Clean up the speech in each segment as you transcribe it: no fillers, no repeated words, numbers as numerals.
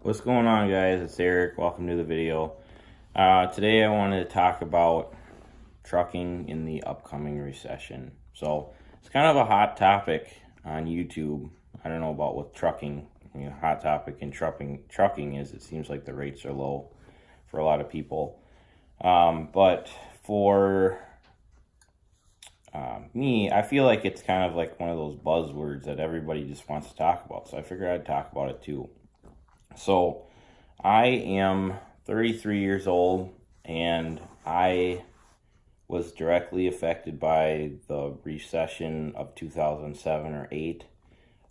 What's going on, guys? It's Eric. Welcome to the video. Today I wanted to talk about trucking in the upcoming recession. So it's kind of a hot topic on YouTube. I don't know about with trucking. Hot topic in trucking is it seems like the rates are low for a lot of people. But for me, I feel like it's kind of like one of those buzzwords that everybody just wants to talk about. So I figured I'd talk about it too. So I am 33 years old, and I was directly affected by the recession of 2007 or 8.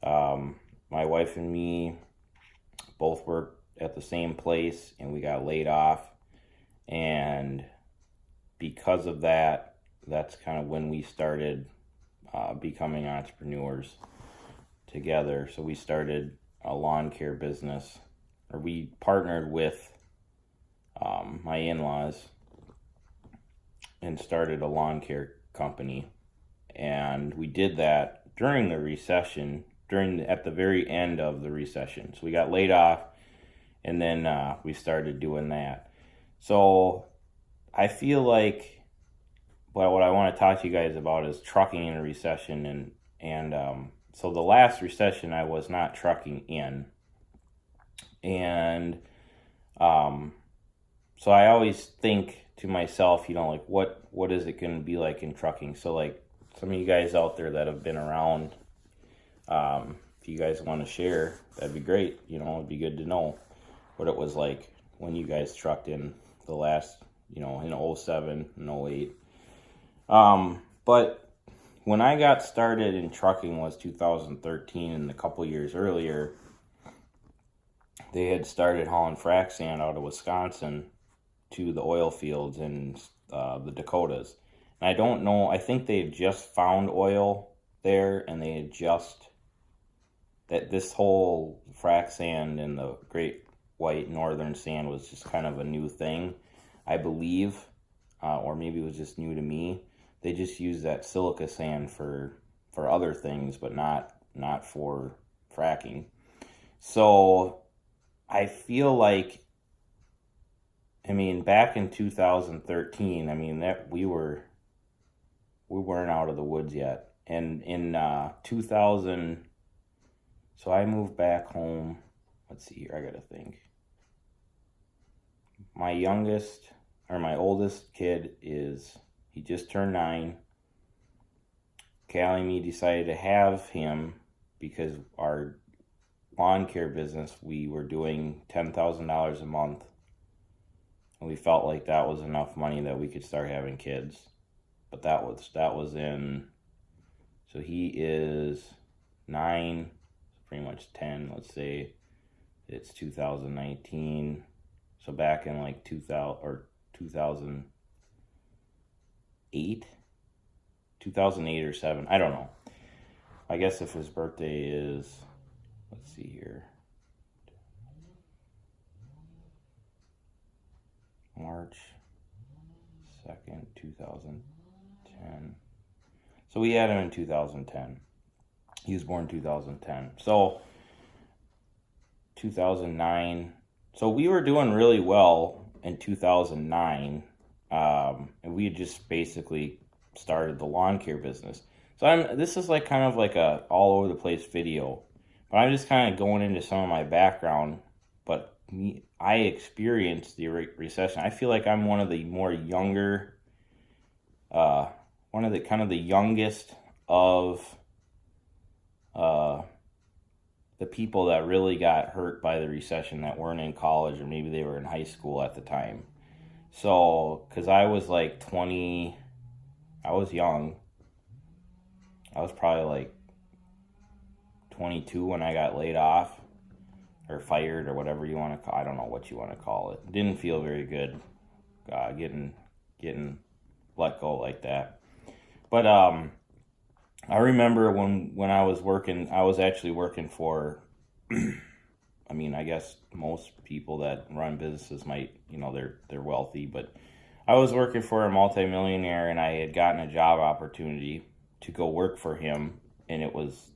My wife and me both worked at the same place, and we got laid off. And because of that, that's kind of when we started becoming entrepreneurs together. So we started a lawn care business, or we partnered with my in-laws and started a lawn care company. And we did that during the recession, at the very end of the recession. So we got laid off, and then we started doing that. So I feel like what I want to talk to you guys about is trucking in a recession, and so the last recession I was not trucking in, and so I always think to myself, like what is it going to be like in trucking? So like some of you guys out there that have been around, if you guys want to share, that'd be great. It'd be good to know what it was like when you guys trucked in the last, in 07 and 08. But when I got started in trucking was 2013, and a couple years earlier, they had started hauling frac sand out of Wisconsin to the oil fields in the Dakotas. And I don't know, I think they had just found oil there, and they had that this whole frac sand and the Great White Northern Sand was just kind of a new thing, I believe, or maybe it was just new to me. They just use that silica sand for other things, but not for fracking. So I feel like, back in 2013, that we weren't out of the woods yet. And in 2000, so I moved back home. Let's see here, I gotta think. My oldest kid he just turned 9. Callie and me decided to have him because our lawn care business, we were doing $10,000 a month. And we felt like that was enough money that we could start having kids. But that was in, so he is 9, pretty much 10, let's say. It's 2019. So back in like 2008 or 7, I don't know. I guess if his birthday is, let's see here, March 2nd, 2010. So we had him in 2010. He was born 2010. So 2009. So we were doing really well in 2009. And we had just basically started the lawn care business. So this is like kind of like a all over the place video. But I'm just kind of going into some of my background. But I experienced the recession. I feel like I'm one of the more younger, one of the kind of the youngest of the people that really got hurt by the recession that weren't in college, or maybe they were in high school at the time. So, because I was like 20, I was young. I was probably like 22 when I got laid off or fired or whatever you want to call. I don't know what you want to call it. Didn't feel very good getting let go like that. But I remember when I was working, I was actually working for, I guess most people that run businesses might, they're wealthy, but I was working for a multimillionaire, and I had gotten a job opportunity to go work for him, and it was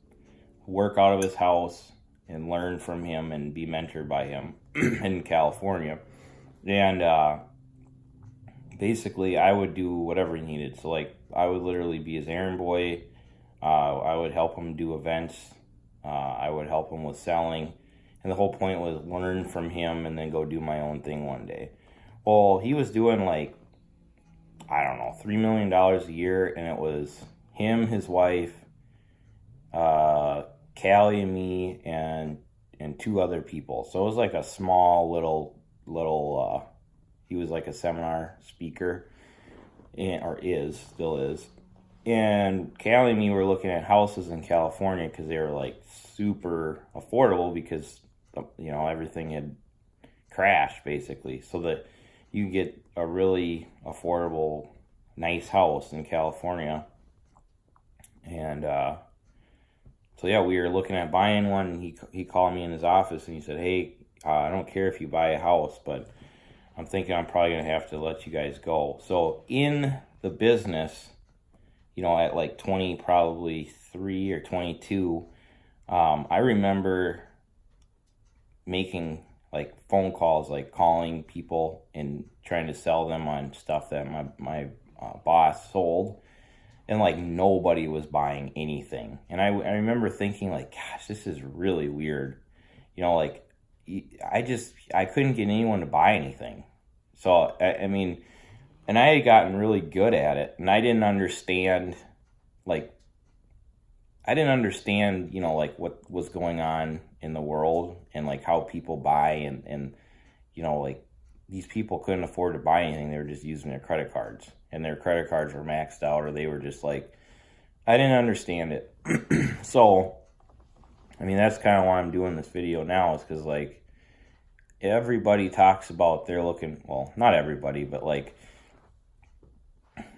work out of his house, and learn from him and be mentored by him in California. And basically, I would do whatever he needed. So, like, I would literally be his errand boy. I would help him do events. I would help him with selling. And the whole point was learn from him and then go do my own thing one day. Well, he was doing like, I don't know, $3 million a year. And it was him, his wife, Callie and me, and 2 other people. So it was like a small little he was like a seminar speaker, or still is. And Callie and me were looking at houses in California because they were like super affordable because, you know, everything had crashed basically. So that you get a really affordable, nice house in California. And so yeah, we were looking at buying one. And he called me in his office and he said, "Hey, I don't care if you buy a house, but I'm thinking I'm probably going to have to let you guys go." So in the business, you know, at like 20, probably 3 or 22, I remember making like phone calls, like calling people and trying to sell them on stuff that my boss sold. And like nobody was buying anything. And I remember thinking like, gosh, this is really weird. You know, like I couldn't get anyone to buy anything. So, I mean, and I had gotten really good at it. And I didn't understand, you know, like what was going on in the world and like how people buy and you know, like these people couldn't afford to buy anything. They were just using their credit cards. And their credit cards were maxed out, or they were just like, I didn't understand it. So, I mean, that's kind of why I'm doing this video now, is because, like, everybody talks about they're looking, well, not everybody, but, like,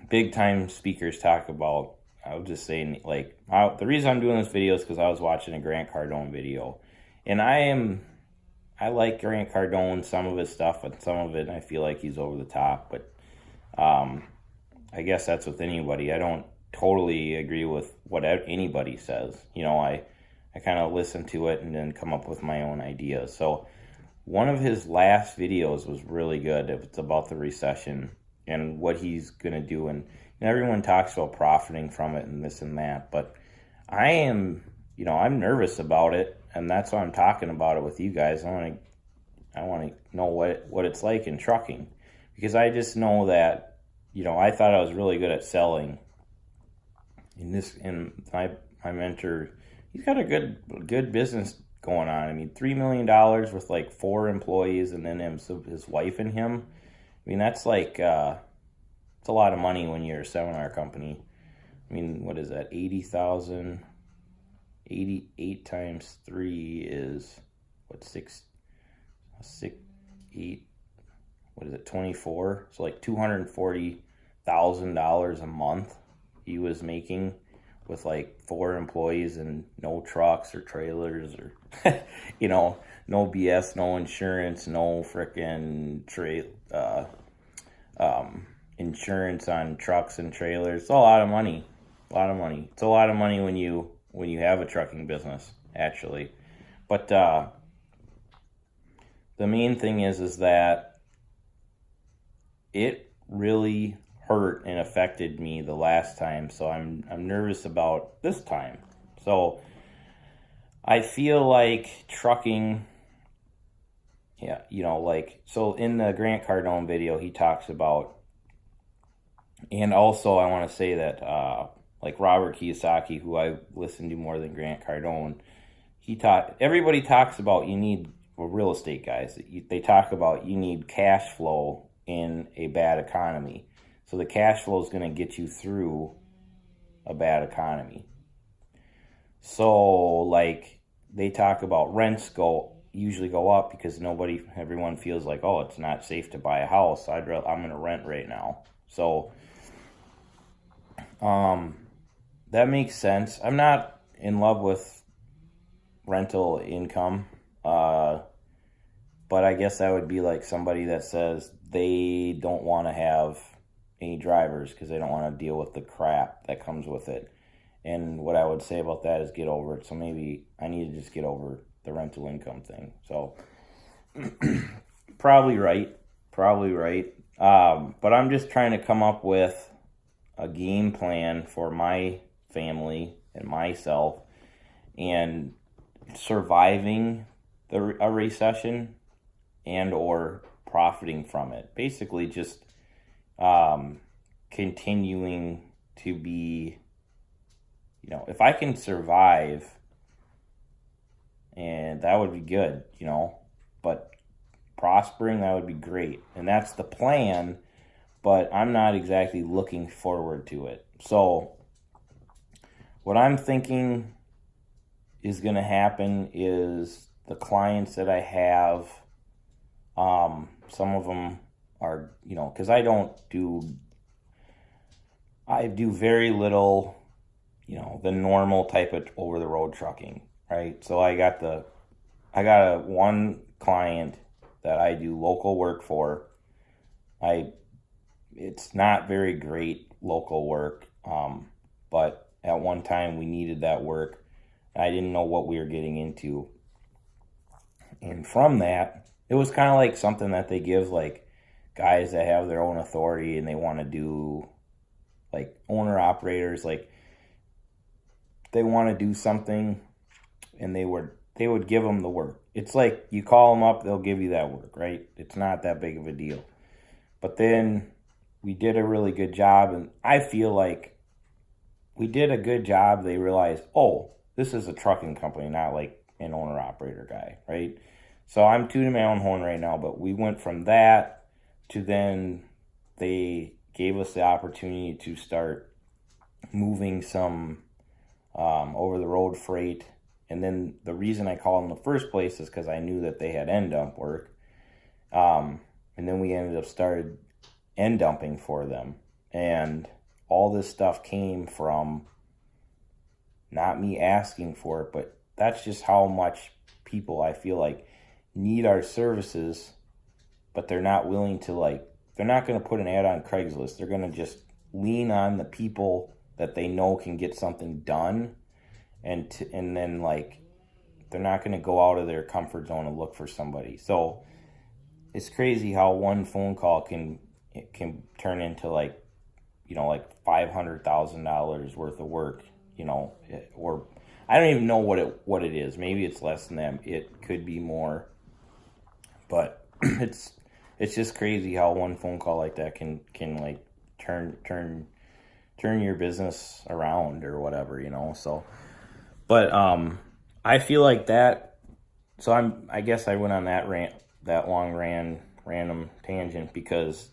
big-time speakers talk about, I was just saying, like, the reason I'm doing this video is because I was watching a Grant Cardone video. And I like Grant Cardone, some of his stuff, but some of it I feel like he's over the top, but I guess that's with anybody. I don't totally agree with what anybody says. You know, I kind of listen to it and then come up with my own ideas. So one of his last videos was really good. It's about the recession and what he's going to do. And everyone talks about profiting from it and this and that. But I am, you know, I'm nervous about it. And that's why I'm talking about it with you guys. I want to know what it's like in trucking. Because I just know that, you know, I thought I was really good at selling. And my mentor, he's got a good business going on. I mean, $3 million with like 4 employees and then his wife and him. I mean, that's like, it's a lot of money when you're a seminar company. I mean, what is that? 80,000, 88 times 3 is what, 8, what is it, 24? So like $240,000 a month he was making with like 4 employees and no trucks or trailers or, you know, no BS, no insurance, no frickin' insurance on trucks and trailers. It's a lot of money. A lot of money. It's a lot of money when you have a trucking business, actually. But the main thing is that it really hurt and affected me the last time, so I'm nervous about this time. So I feel like trucking, yeah, you know, like, so in the Grant Cardone video, he talks about, and also I want to say that, like Robert Kiyosaki, who I listen to more than Grant Cardone, everybody talks about you need, well, real estate guys, they talk about you need cash flow in a bad economy. So the cash flow is going to get you through a bad economy. So like they talk about rents usually go up because everyone feels like, oh, it's not safe to buy a house. I'm going to rent right now. So that makes sense. I'm not in love with rental income. But I guess that would be like somebody that says they don't want to have any drivers because they don't want to deal with the crap that comes with it. And what I would say about that is get over it. So maybe I need to just get over the rental income thing. So probably right. But I'm just trying to come up with a game plan for my family and myself and surviving a recession and or profiting from it. Basically just continuing to be, if I can survive, and that would be good, but prospering, that would be great. And that's the plan, but I'm not exactly looking forward to it. So what I'm thinking is going to happen is the clients that I have, some of them are, because I do very little, the normal type of over-the-road trucking, right? So I got one client that I do local work for. It's not very great local work, but at one time we needed that work. I didn't know what we were getting into. And from that, it was kind of like something that they give like guys that have their own authority and they want to do, like owner operators, like they want to do something and they would give them the work. It's like you call them up, they'll give you that work, right? It's not that big of a deal. But then we did a really good job, and I feel like we did a good job. They realized, oh, this is a trucking company, not like an owner-operator guy, right? So I'm tooting my own horn right now, but we went from that to then they gave us the opportunity to start moving some over-the-road freight. And then the reason I called them in the first place is because I knew that they had end dump work. And then we ended up started end dumping for them. And all this stuff came from not me asking for it, but that's just how much people I feel like need our services, but they're not willing to they're not going to put an ad on Craigslist. They're going to just lean on the people that they know can get something done. And then they're not going to go out of their comfort zone and look for somebody. So it's crazy how one phone call can turn into $500,000 worth of work, or I don't even know what it is. Maybe it's less than that. It could be more, but it's just crazy how one phone call like that can turn your business around or whatever, so. But I feel like that. So I guess I went on that random tangent because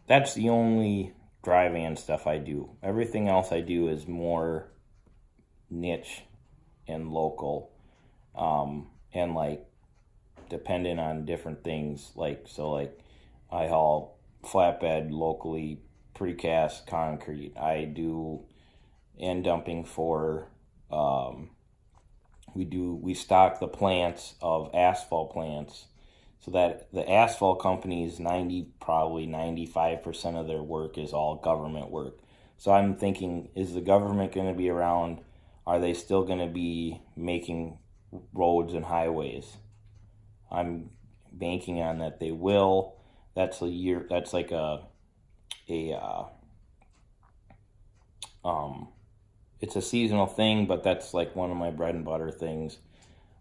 that's the only dry van stuff I do. Everything else I do is more niche and local, and dependent on different things. I haul flatbed locally, precast concrete. I do end dumping for. We stock the plants of asphalt plants, so that the asphalt companies, probably 95% of their work is all government work. So I'm thinking, is the government going to be around? Are they still going to be making roads and highways? I'm banking on that they will. That's it's a seasonal thing, but that's like one of my bread and butter things.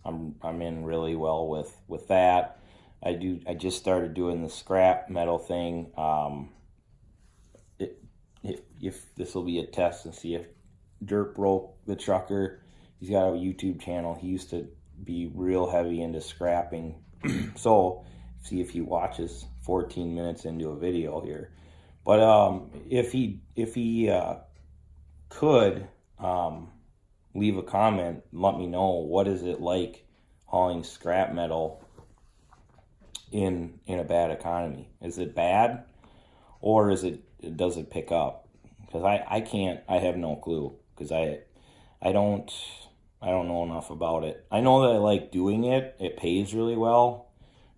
I'm in really well with that. I just started doing the scrap metal thing. If this will be a test and see if Dirt Broke, the trucker, he's got a YouTube channel. He used to be real heavy into scrapping. So see if he watches 14 minutes into a video here. But if he could leave a comment, let me know, what is it like hauling scrap metal in a bad economy? Is it bad, or does it pick up? Because I have no clue, because I don't know enough about it. I know that I like doing it. It pays really well,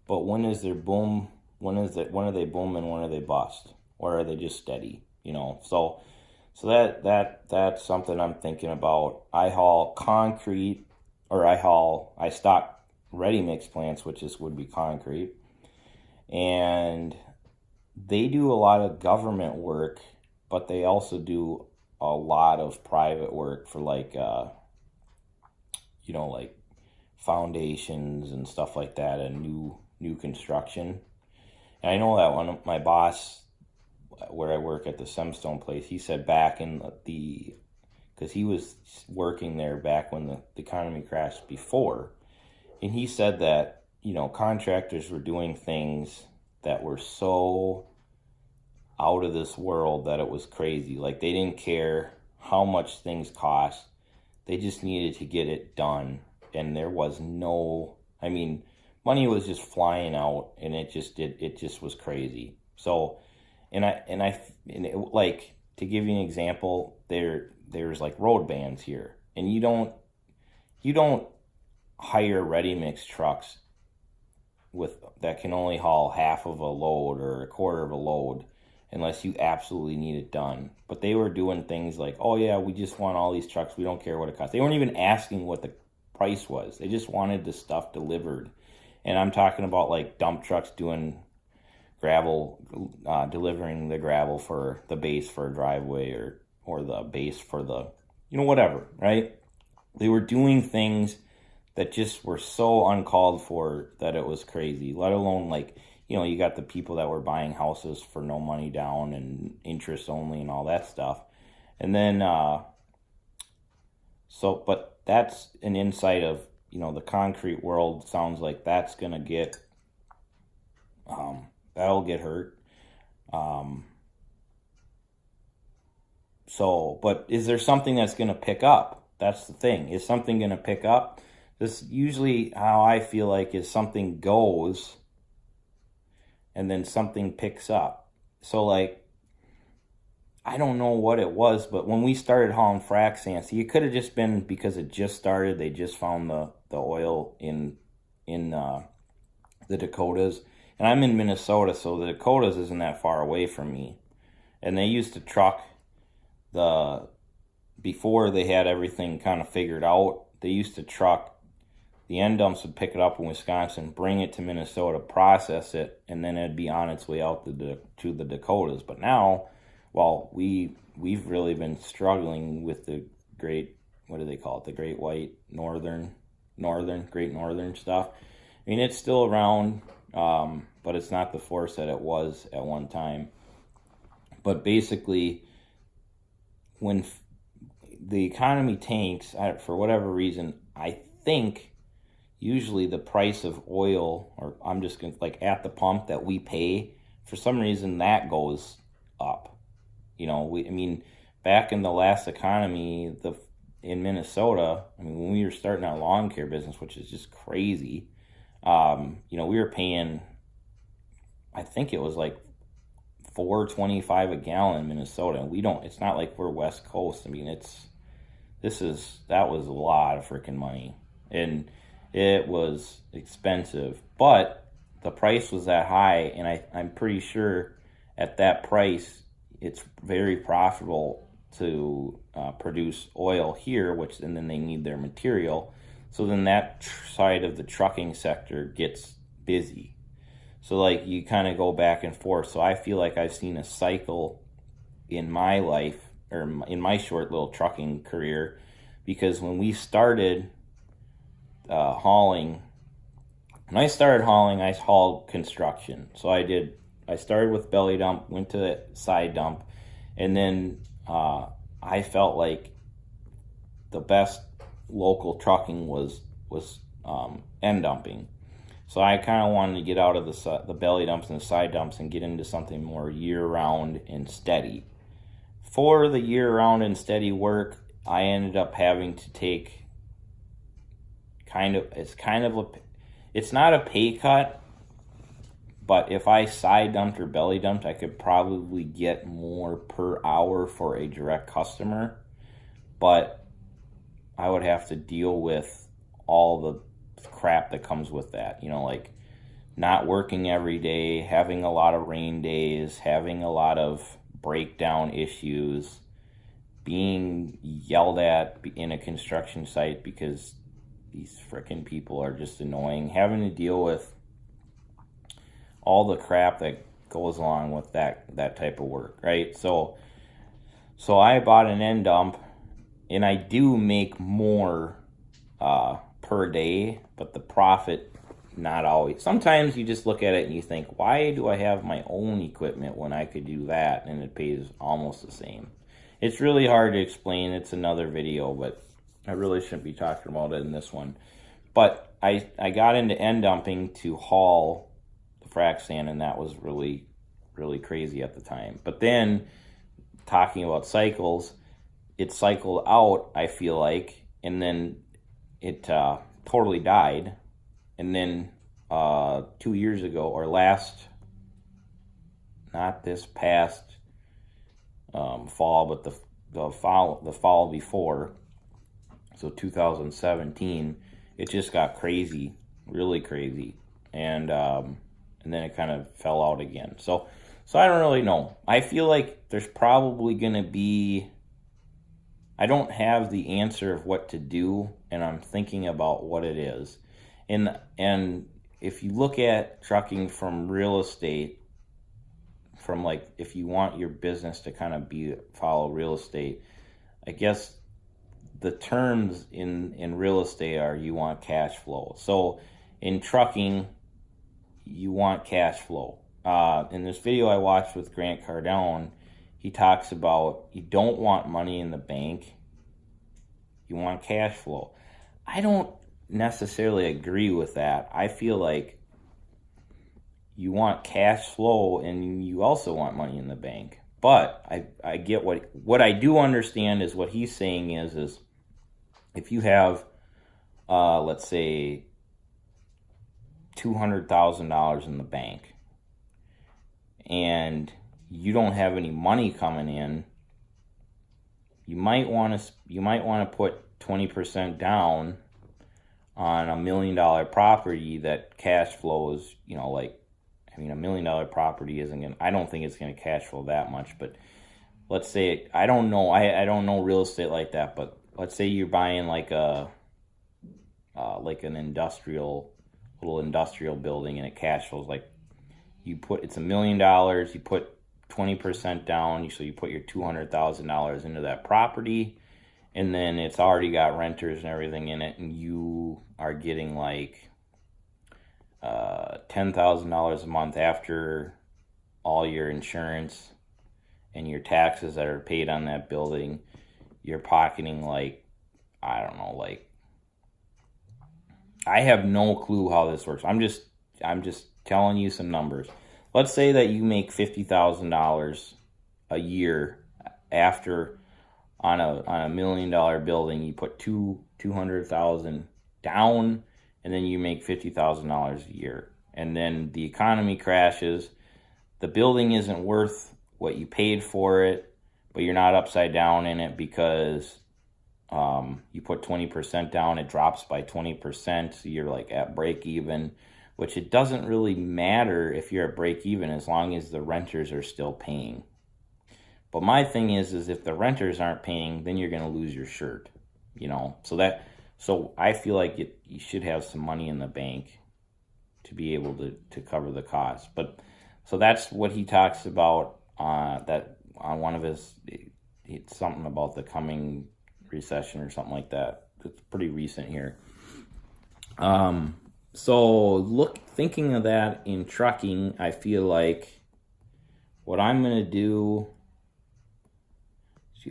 but when is their boom? When are they boom and when are they bust? Or are they just steady? So that's something I'm thinking about. I haul concrete I stock ready mix plants, which would be concrete, and they do a lot of government work, but they also do a lot of private work for like like foundations and stuff like that, and new construction. And I know that one of my boss, where I work at the Semstone place, he said back in because he was working there back when the economy crashed before, and he said that contractors were doing things that were so out of this world that it was crazy. Like, they didn't care how much things cost. They just needed to get it done. And there was money was just flying out, and it just was crazy. So, like, to give you an example, there's like road bans here, and you don't hire ready mix trucks that can only haul half of a load or a quarter of a load unless you absolutely need it done. But they were doing things like, oh yeah, we just want all these trucks, we don't care what it costs. They weren't even asking what the price was. They just wanted the stuff delivered. And I'm talking about like dump trucks doing gravel, delivering the gravel for the base for a driveway, or the base for the whatever, right? They were doing things that just were so uncalled for that it was crazy. Let alone, like, you got the people that were buying houses for no money down and interest only and all that stuff. And then but that's an insight of the concrete world. Sounds like that's gonna get that'll get hurt. But is there something that's gonna pick up? That's the thing. Is something gonna pick up? This usually how I feel like is something goes and then something picks up. So, like, I don't know what it was, but when we started hauling frac sand, see, it could have just been because it just started. They just found the oil in the Dakotas. And I'm in Minnesota, so the Dakotas isn't that far away from me. And they used to truck before they had everything kind of figured out, they used to truck. The end dumps would pick it up in Wisconsin, bring it to Minnesota, process it, and then it'd be on its way out to the Dakotas. But now, we've really been struggling with the great, what do they call it? The Great White Great Northern stuff. I mean, it's still around, but it's not the force that it was at one time. But basically, when the economy tanks, for whatever reason, I think usually the price of oil, or I'm just going to, like, at the pump that we pay, for some reason that goes up. Back in the last economy, in Minnesota, when we were starting our lawn care business, which is just crazy, we were paying, I think it was like $4.25 a gallon in Minnesota. And it's not like we're West Coast. That was a lot of freaking money. And it was expensive, but the price was that high, and I'm pretty sure at that price, it's very profitable to produce oil here, and then they need their material. So then that side of the trucking sector gets busy. So, like, you kind of go back and forth. So I feel like I've seen a cycle in my life, or in my short little trucking career, because when we started hauling, I hauled construction. So I started with belly dump, went to side dump, and then I felt like the best local trucking was end dumping. So I kind of wanted to get out of the belly dumps and the side dumps and get into something more year-round and steady. For the year-round and steady work, I ended up having to take it's not a pay cut, but if I side dumped or belly dumped, I could probably get more per hour for a direct customer, but I would have to deal with all the crap that comes with that, like not working every day, having a lot of rain days, having a lot of breakdown issues, being yelled at in a construction site because these frickin' people are just annoying. Having to deal with all the crap that goes along with that type of work, right? So I bought an end dump, and I do make more per day, but the profit not always. Sometimes you just look at it and you think, why do I have my own equipment when I could do that and it pays almost the same? It's really hard to explain. It's another video, but I really shouldn't be talking about it in this one. But I got into end dumping to haul the frac sand, and that was really, really crazy at the time. But then, talking about cycles, it cycled out, I feel like, and then it totally died. And then 2 years ago, or not this past fall, but the fall before, so 2017, it just got crazy, really crazy, and then it kind of fell out again. So I don't really know. I feel like there's probably going to be, I don't have the answer of what to do, and I'm thinking about what it is. And if you look at trucking from real estate, from like, if you want your business to kind of follow real estate, I guess the terms in real estate are you want cash flow. So in trucking, you want cash flow. In this video I watched with Grant Cardone, he talks about you don't want money in the bank, you want cash flow. I don't necessarily agree with that. I feel like you want cash flow and you also want money in the bank. But I get what I do understand is what he's saying is if you have, let's say, $200,000 in the bank and you don't have any money coming in, you might want to put 20% down on $1 million property that cash flows, like, I mean, $1 million property isn't going to, I don't think it's going to cash flow that much, but let's say, I don't know, I don't know real estate like that, but let's say you're buying like an little industrial building, and it cash flows, like, it's $1 million, you put 20% down, so you put your $200,000 into that property, and then it's already got renters and everything in it, and you are getting like $10,000 a month after all your insurance and your taxes that are paid on that building. You're pocketing like, I don't know, like, I have no clue how this works. I'm just telling you some numbers. Let's say that you make $50,000 a year after on a $1 million building. You put $200,000 down, and then you make $50,000 a year. And then the economy crashes. The building isn't worth what you paid for it, but you're not upside down in it because you put 20% down. It drops by 20%, so you're like at break even, which it doesn't really matter if you're at break even as long as the renters are still paying. But my thing is if the renters aren't paying, then you're going to lose your shirt, So I feel like you should have some money in the bank to be able to cover the cost. But so that's what he talks about that on one of his, it's something about the coming recession or something like that. It's pretty recent here. So thinking of that in trucking, I feel like what I'm going to do,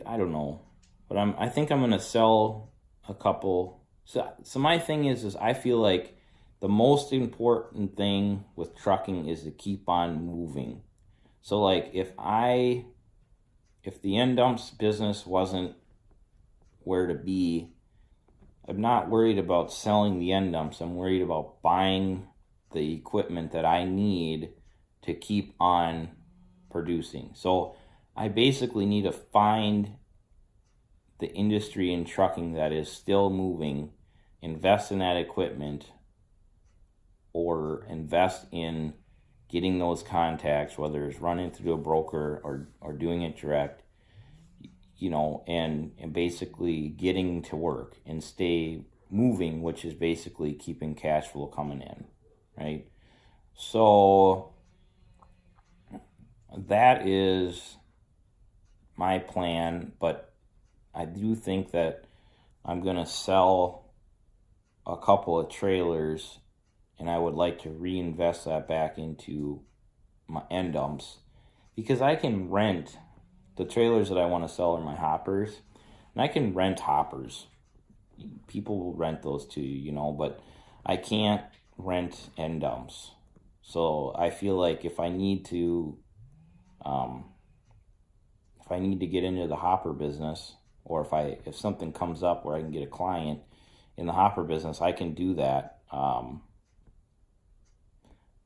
I don't know, but I think I'm going to sell a couple. So my thing is I feel like the most important thing with trucking is to keep on moving. So like if the end dumps business wasn't where to be, I'm not worried about selling the end dumps. I'm worried about buying the equipment that I need to keep on producing. So I basically need to find the industry in trucking that is still moving, invest in that equipment, or invest in getting those contacts, whether it's running through a broker or doing it direct, and basically getting to work and stay moving, which is basically keeping cash flow coming in, right? So that is my plan, but I do think that I'm going to sell a couple of trailers, and I would like to reinvest that back into my end dumps, because I can rent the trailers that I want to sell are my hoppers, and I can rent hoppers. People will rent those to you, but I can't rent end dumps. So I feel like if I need to get into the hopper business, or if something comes up where I can get a client in the hopper business, I can do that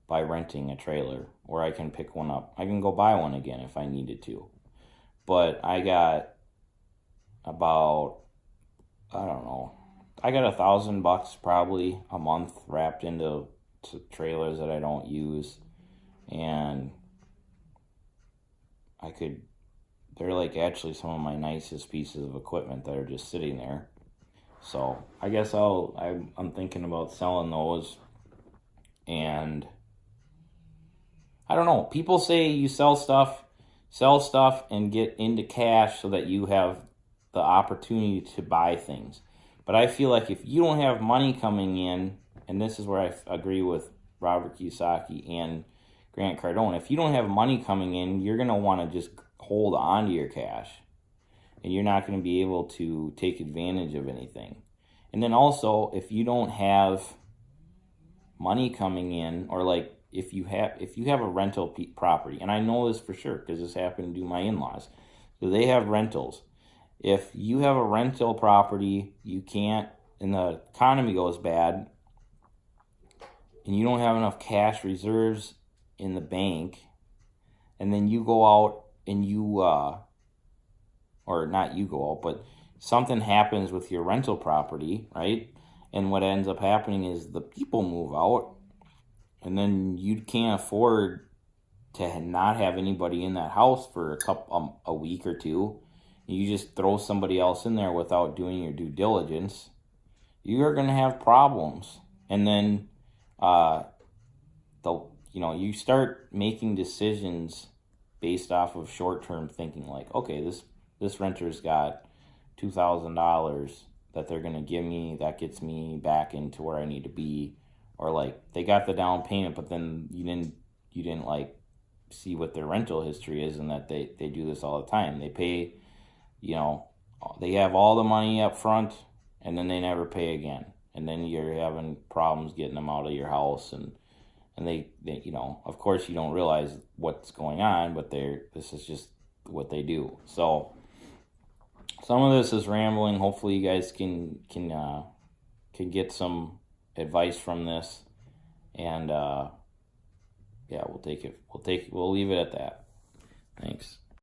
by renting a trailer, or I can pick one up. I can go buy one again if I needed to. But I got about, I don't know, I got $1,000 probably a month wrapped into trailers that I don't use, and they're like actually some of my nicest pieces of equipment that are just sitting there. So I guess I'm thinking about selling those. And I don't know, people say you sell stuff and get into cash so that you have the opportunity to buy things. But I feel like if you don't have money coming in, and this is where I agree with Robert Kiyosaki and Grant Cardone, if you don't have money coming in, you're going to want to just hold on to your cash, and you're not going to be able to take advantage of anything. And then also, if you don't have money coming in, or like if you have a rental property, and I know this for sure because this happened to my in-laws, so they have rentals. If you have a rental property, you can't, and the economy goes bad, and you don't have enough cash reserves in the bank, and then you go out and or not you go out, but something happens with your rental property, right? And what ends up happening is the people move out, and then you can't afford to not have anybody in that house for a week or two. You just throw somebody else in there without doing your due diligence. You are going to have problems, and then you start making decisions based off of short-term thinking, like, okay, this renter's got $2,000 that they're going to give me, that gets me back into where I need to be. Or like they got the down payment, but then you didn't like see what their rental history is, and that they do this all the time. They pay, they have all the money up front, and then they never pay again. And then you're having problems getting them out of your house, and they of course you don't realize what's going on, but this is just what they do. So some of this is rambling. Hopefully you guys can get some advice from this, and we'll leave it at that. Thanks.